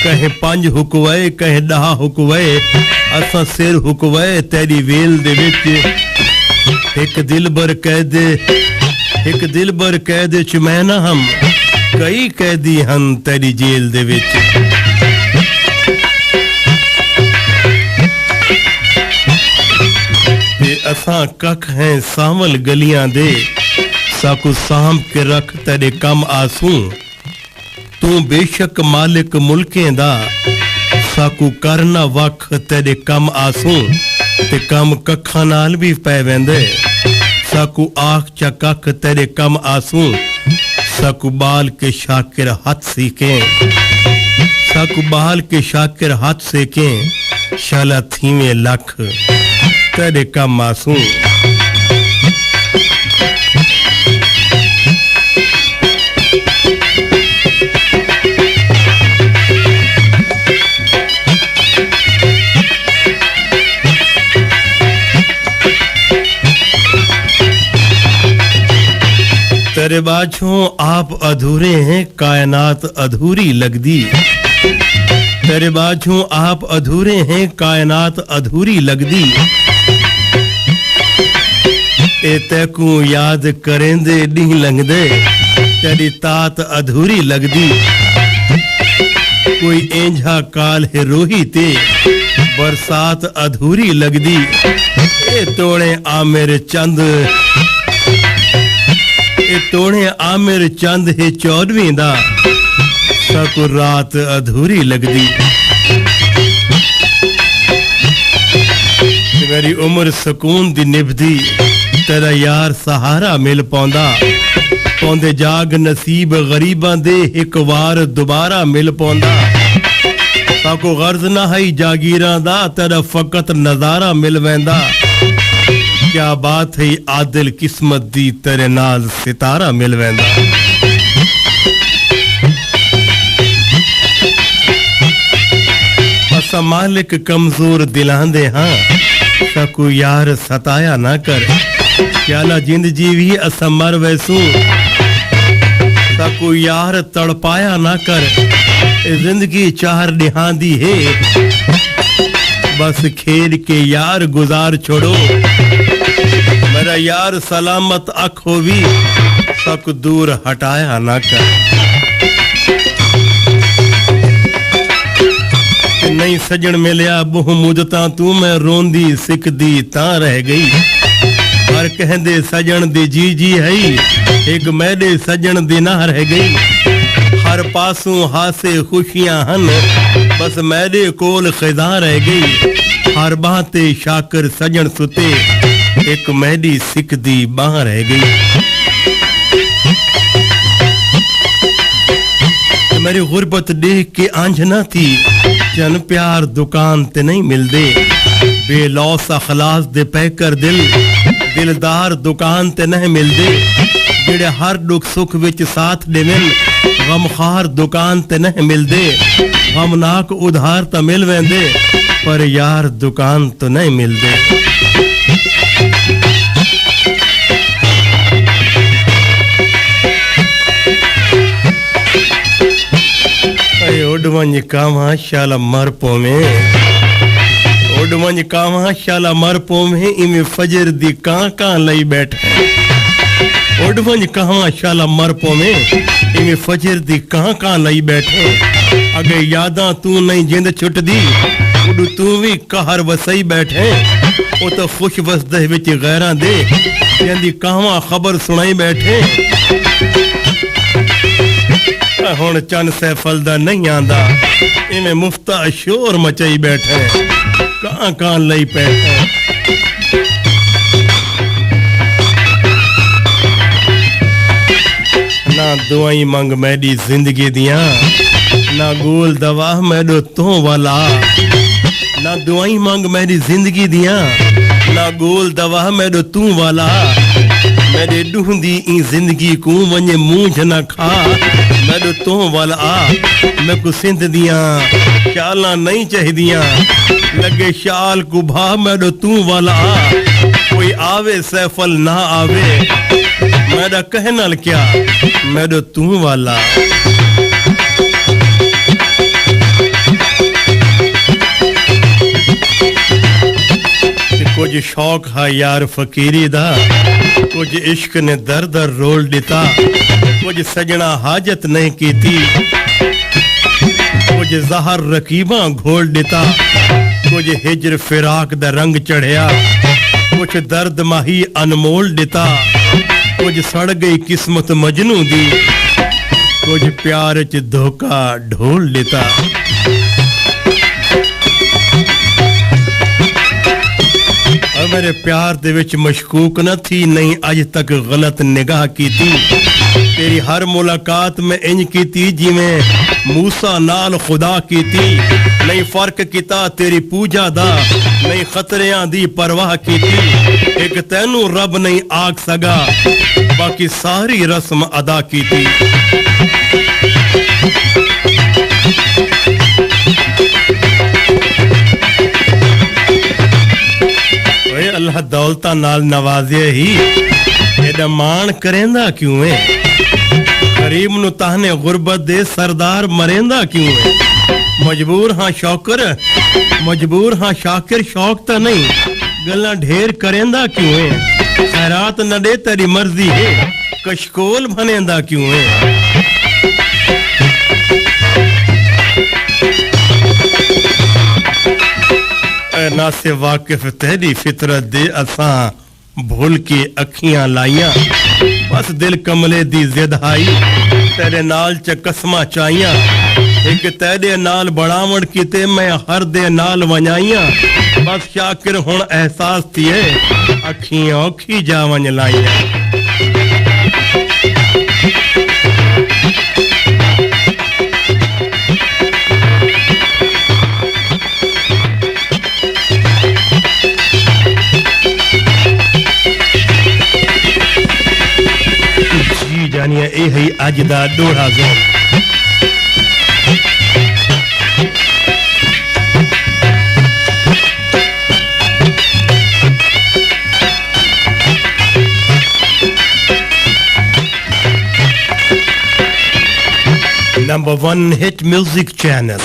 कहे 5 हुकवे कहे 10 हुकवे असा सिर हुकवे तेरी वेल दे विच एक दिलबर कैद च मैं ना हम कई कैदी हन तेरी जेल दे विच ते असा कख हैं सावल गलियां दे साकू सांभ के रख तेरे कम आसूं तू बेशक मालिक मुल्कें दा साकू करना वख तेरे कम आसूं ते कम कखां नाल भी पै वेंदे साकू आख चा कख तेरे कम आसूं साकू बाल के शाकिर हाथ सीके साकू बाल के शाकिर हाथ सेके शाला थीवे लख तेरे कम आसूं तेरे बाछों आप अधूरे हैं कायनात अधूरी लगदी तेरे बाछों आप अधूरे हैं कायनात अधूरी लगदी ए तैकू याद करेंदे डी लंघदे तेरी तात अधूरी लगदी कोई एंझा काल है रोही ते बरसात अधूरी लगदी ए तोड़े आमिर चंद तोड़े आमिर चंद है 14वीं दा साकू रात अधूरी लगदी मेरी उम्र सुकून दी निभदी तेरा यार सहारा मिल पौंदा पौंदे जाग नसीब गरीबां दे एक वार दोबारा मिल पौंदा साकू गर्ज ना है जागीरां दा तेरा फकत नजारा मिल वेंदा क्या बात है आदिल किस्मत दी तेरे नाल सितारा मिल वेंदा असा मालिक कमजोर दिलां दे हां साकू यार सताया ना कर क्याला जिंद जीवी असा मर वैसू साकू यार तड़पाया ना कर जिंदगी 4 डिहां दी है बस खेल के यार गुजार छोड़ो मेरा यार सलामत अखो भी तक दूर हटाया ना कर नहीं सजन मिलिया बहु मुदता तू मैं रोंदी सिकदी ता रह गई हर कहंदे सजन दी जी है एक मैडे सजन दी ना रह गई हर पासों हासे खुशियां हन बस मैडे कोल खिदा रह गई हर बाते शाकर सजन सुते एक मैडी सिकदी बाह रह गई मेरी गुर्बत देख के आंझना थी जन प्यार दुकान ते नहीं मिलदे बेलौस अखलास दे पैकर दिलदार दुकान ते नहीं मिलदे जेड़े हर दुख सुख विच साथ देवन गमखार दुकान ते नहीं मिलदे गमनाक उधार तो मिल वेंदे पर यार दुकान तो नहीं मिलदे ओडवंज कामा शाला मरपो में ओडवंज कामा शाला मरपो में इमे फजर दी कां लई बैठे ओडवंज कामा शाला मरपो में इमे फजर दी कां लई बैठे अगे यादां तू नहीं जिंद छुटदी उडू तू भी कहर वसई बैठे ओ तो खुश वसदे विच गैरां दे जंदी कावा खबर सुनाई बैठे हुण चन सैफल दा नहीं आंदा इवें मुफ्ता शोर मचाई बैठे कां लई बैठे ना दुआई मंग मैडी जिंदगी दियां ना गोल दवा मैडो तो वाला ना दुआई मंग मेरी जिंदगी दियां ना गोल दवा मैडो तू वाला मेरे ढूंढी ई जिंदगी को वने मुंह न खा मैडो तो वाला मैं को सिंध दियां शाला नहीं चाहिदियां लगे शाल को भा मैडो तू वाला कोई आवे सैफल ना आवे मेरा कहना क्या मैडो तू वाला कुछ शौक है यार फकीरी दा, कुछ इश्क ने दर दर रोल दिता, कुछ सजना हाजत नहीं कीती, कुछ जहर रकीबा घोल दिता, कुछ हिजर फिराक दा रंग चढ़िया, कुछ दर्द माही अनमोल दिता, कुछ सड़ गई किस्मत मजनू दी, कुछ प्यार च धोखा ढोल दिता। मेरे प्यार दे विच मशकूक न थी, नहीं अज तक गलत निगाह की थी, तेरी हर मुलाकात में इंज की थी जिवें मूसा नाल खुदा की थी, नहीं फर्क किता तेरी पूजा दा, नहीं खतरियां दी परवाह की थी, एक तैनू रब नहीं आख सगा, बाकी सारी रस्म अदा की थी। अल्लाह दौलता नाल नवाजे ही एदा मान करेंदा क्यों है, गरीब नु ताहने गुरबत दे सरदार मरेंदा क्यों है, मजबूर हाँ शौकर मजबूर हाँ शाकिर, शौक तो नहीं गल्ला ढेर करेंदा क्यों है, खैरात न दे तेरी मर्जी है, कशकोल बनेंदा क्यों है। ना से वाकिफ तेरी फितरत दे असां भूल के अखियां लाइयां, बस दिल कमले दी जिद हाई, तेरे नाल च कसमां चाइयां, एक तेरे नाल बड़ावण कीते मैं हर दे नाल वञाइयां, बस शाकिर हुण एहसास थिए अखियां औखी जा वञ लाइयां। जानिए ए है अज दा Doda zone. Number 1 hit music channel.